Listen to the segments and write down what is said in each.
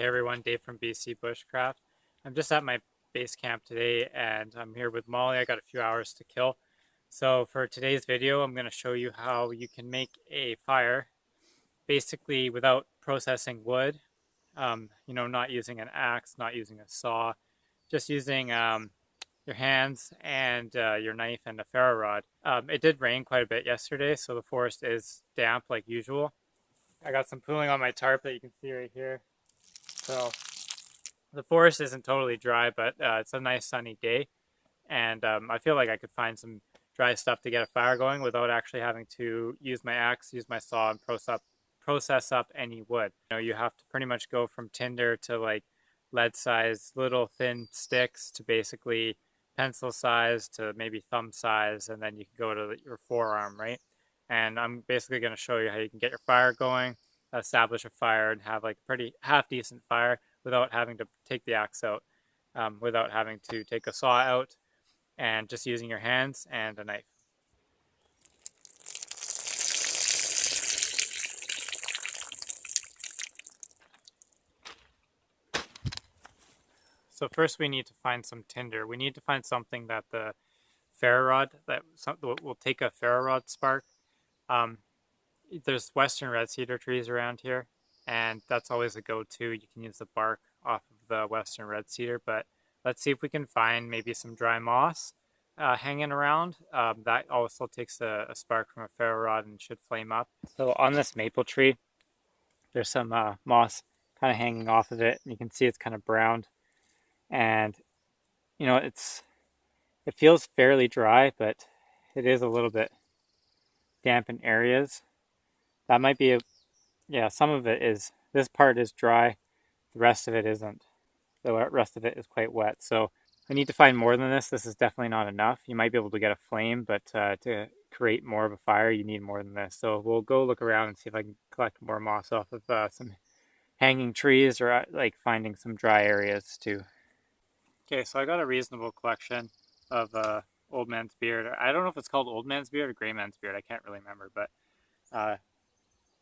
Hey everyone, Dave from BC Bushcraft. I'm just at my base camp today and I'm here with Molly. I got a few hours to kill. So for today's video, I'm going to show you how you can make a fire basically without processing wood. Not using an axe, not using a saw, just using your hands and your knife and a ferro rod. It did rain quite a bit yesterday, so the forest is damp like usual. I got some pooling on my tarp that you can see right here. So the forest isn't totally dry, but it's a nice sunny day. And I feel like I could find some dry stuff to get a fire going without actually having to use my axe, use my saw, and process up any wood. You have to pretty much go from tinder to like lead size, little thin sticks to basically pencil size to maybe thumb size, and then you can go to your forearm, right? And I'm basically going to show you how you can get your fire going, establish a fire, and have like a pretty half-decent fire without having to take the axe out, without having to take a saw out, and just using your hands and a knife. So first we need to find some tinder. We need to find something that the ferro rod, that will take a ferro rod spark. There's western red cedar trees around here, and that's always a go-to. You can use the bark off of the western red cedar, but let's see if we can find maybe some dry moss hanging around. That also takes a spark from a ferro rod and should flame up. So on this maple tree, there's some moss kind of hanging off of it, and you can see it's kind of browned. And it feels fairly dry, but it is a little bit damp in areas. That might be some of it is, this part is dry, the rest of it isn't. The rest of it is quite wet. So I need to find more than this. This is definitely not enough. You might be able to get a flame, but to create more of a fire, you need more than this. So we'll go look around and see if I can collect more moss off of some hanging trees, or like finding some dry areas too. Okay, so I got a reasonable collection of old man's beard. I don't know if it's called old man's beard or gray man's beard. I can't really remember, but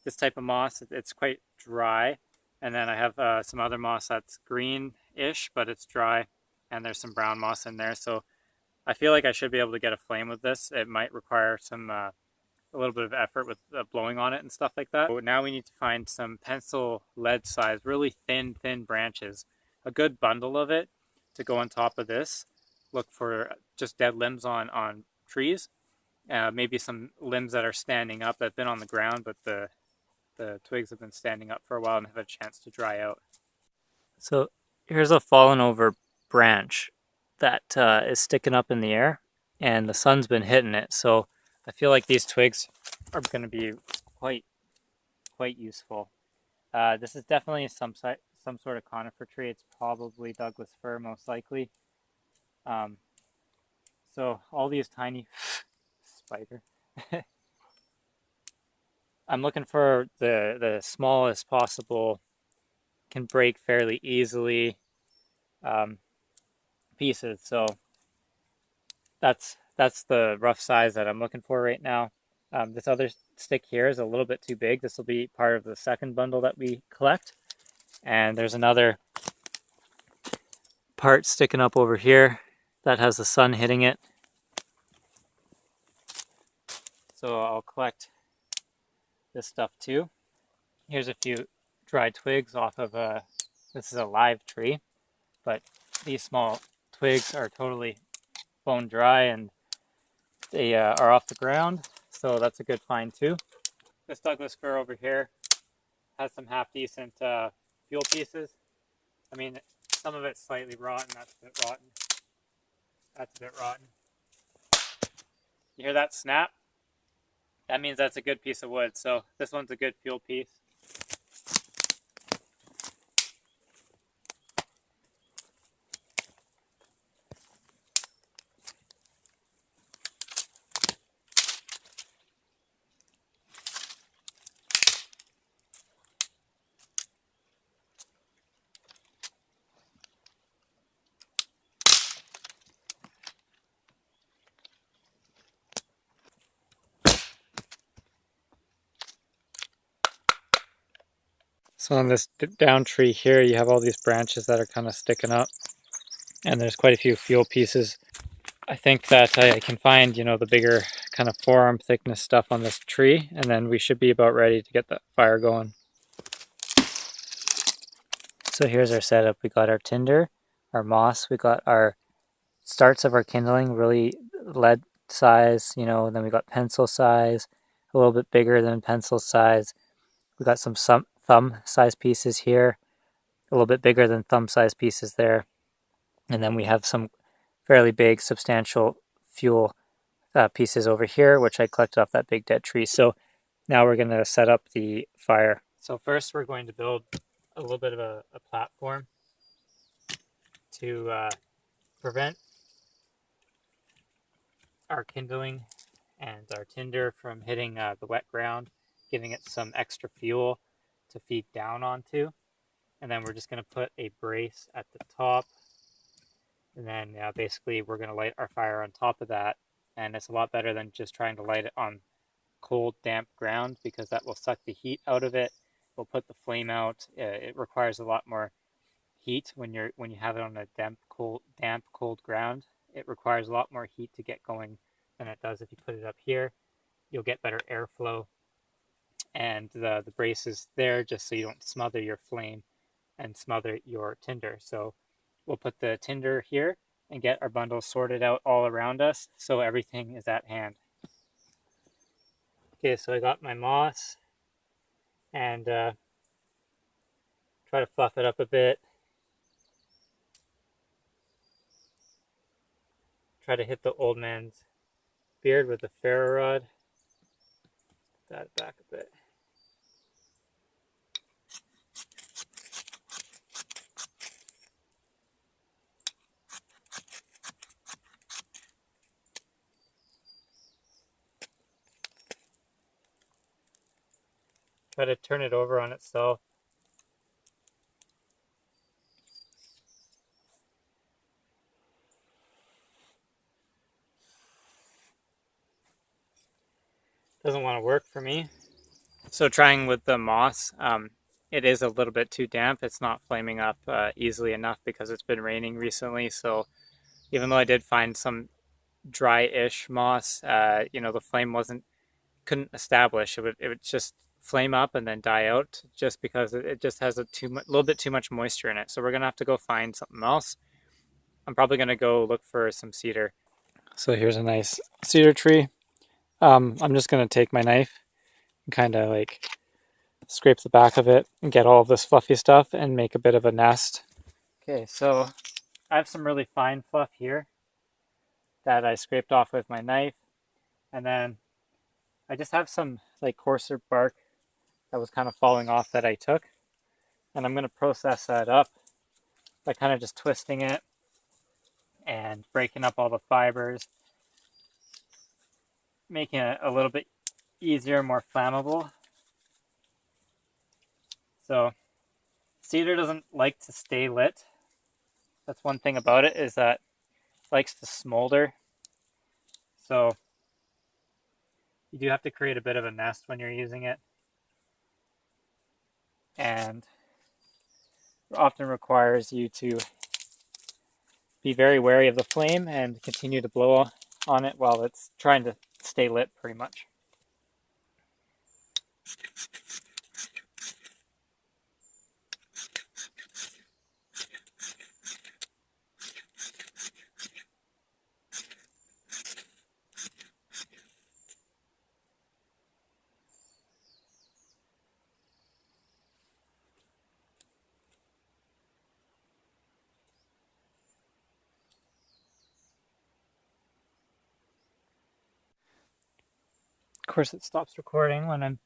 this type of moss, it's quite dry. And then I have some other moss that's green-ish, but it's dry. And there's some brown moss in there. So I feel like I should be able to get a flame with this. It might require some a little bit of effort with blowing on it and stuff like that. So now we need to find some pencil lead size, really thin branches. A good bundle of it to go on top of this. Look for just dead limbs on trees. Maybe some limbs that are standing up that have been on the ground, but the twigs have been standing up for a while and have a chance to dry out. So here's a fallen over branch that is sticking up in the air, and the sun's been hitting it. So I feel like these twigs are going to be quite useful. This is definitely some sort of conifer tree. It's probably Douglas fir, most likely. So all these tiny spider. I'm looking for the smallest possible, can break fairly easily pieces. So that's the rough size that I'm looking for right now. This other stick here is a little bit too big. This will be part of the second bundle that we collect. And there's another part sticking up over here that has the sun hitting it. So I'll collect this stuff too. Here's a few dry twigs off of this is a live tree, but these small twigs are totally bone dry and they are off the ground, so that's a good find too. This Douglas fir over here has some half-decent fuel pieces. I mean, some of it's slightly rotten. That's a bit rotten. That's a bit rotten. You hear that snap? That means that's a good piece of wood. So this one's a good fuel piece. So on this down tree here, you have all these branches that are kind of sticking up, and there's quite a few fuel pieces. I think that I can find, the bigger kind of forearm thickness stuff on this tree, and then we should be about ready to get the fire going. So here's our setup. We got our tinder, our moss, we got our starts of our kindling, really lead size, then we got pencil size, a little bit bigger than pencil size. We got some thumb size pieces here, a little bit bigger than thumb size pieces there. And then we have some fairly big, substantial fuel pieces over here, which I collected off that big dead tree. So now we're going to set up the fire. So first we're going to build a little bit of a platform to prevent our kindling and our tinder from hitting the wet ground, giving it some extra fuel to feed down onto. And then we're just going to put a brace at the top. And then basically we're going to light our fire on top of that. And it's a lot better than just trying to light it on cold, damp ground, because that will suck the heat out of it. Will put the flame out. It requires a lot more heat when you have it on a damp, cold ground. It requires a lot more heat to get going than it does if you put it up here. You'll get better airflow, and the brace is there just so you don't smother your flame and smother your tinder. So we'll put the tinder here and get our bundles sorted out all around us so everything is at hand. Okay, so I got my moss and try to fluff it up a bit. Try to hit the old man's beard with the ferro rod. Put that back a bit. Try to turn it over on itself. Doesn't want to work for me. So trying with the moss, it is a little bit too damp. It's not flaming up easily enough because it's been raining recently. So even though I did find some dry-ish moss, the flame couldn't establish. It would just flame up and then die out just because it just has a little bit too much moisture in it. So we're gonna have to go find something else. I'm probably gonna go look for some cedar. So here's a nice cedar tree. I'm just gonna take my knife and kind of like scrape the back of it and get all of this fluffy stuff and make a bit of a nest. Okay, so I have some really fine fluff here that I scraped off with my knife, and then I just have some like coarser bark that was kind of falling off that I took, and I'm going to process that up by kind of just twisting it and breaking up all the fibers, making it a little bit easier, more flammable. So cedar doesn't like to stay lit. That's one thing about it, is that it likes to smolder. So you do have to create a bit of a nest when you're using it, and it often requires you to be very wary of the flame and continue to blow on it while it's trying to stay lit pretty much. Of course, it stops recording when I'm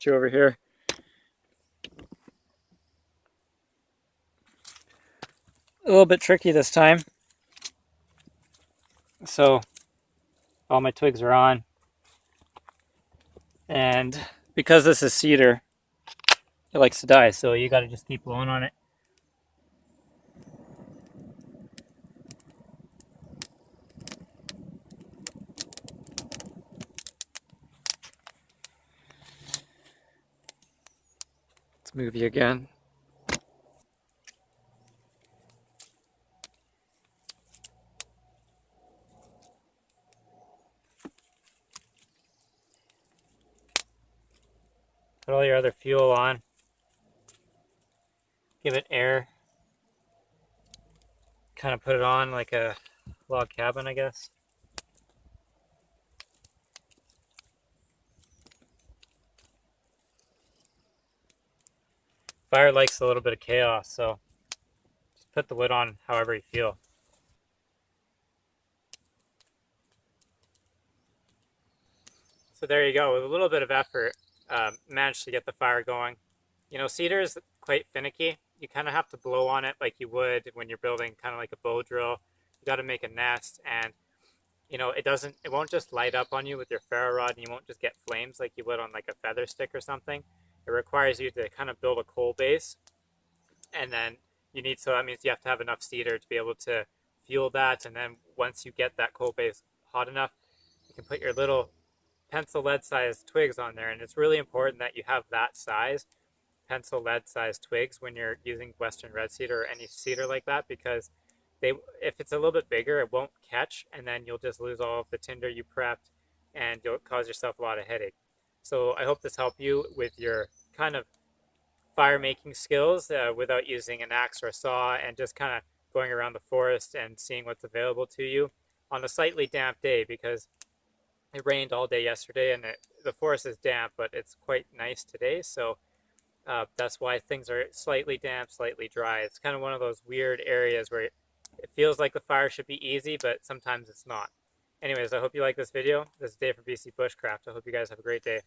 put you over here. A little bit tricky this time. So all my twigs are on. And because this is cedar, it likes to die, so you gotta just keep blowing on it. Let's move you again. Put all your other fuel on. Give it air. Kind of put it on like a log cabin, I guess. Fire likes a little bit of chaos, so just put the wood on however you feel. So there you go. With a little bit of effort, managed to get the fire going. You know, cedar is quite finicky. You kind of have to blow on it like you would when you're building kind of like a bow drill. You got to make a nest, and you know it won't just light up on you with your ferro rod, and you won't just get flames like you would on like a feather stick or something. It requires you to kind of build a coal base, and then so that means you have to have enough cedar to be able to fuel that. And then once you get that coal base hot enough, you can put your little pencil lead sized twigs on there. And it's really important that you have that size, pencil lead sized twigs, when you're using western red cedar or any cedar like that, because if it's a little bit bigger, it won't catch, and then you'll just lose all of the tinder you prepped, and you'll cause yourself a lot of headache. So I hope this helped you with your kind of fire making skills without using an axe or a saw, and just kind of going around the forest and seeing what's available to you on a slightly damp day, because it rained all day yesterday, and the forest is damp, but it's quite nice today. So that's why things are slightly damp, slightly dry. It's kind of one of those weird areas where it feels like the fire should be easy, but sometimes it's not. Anyways, I hope you like this video. This is Dave from BC Bushcraft. I hope you guys have a great day.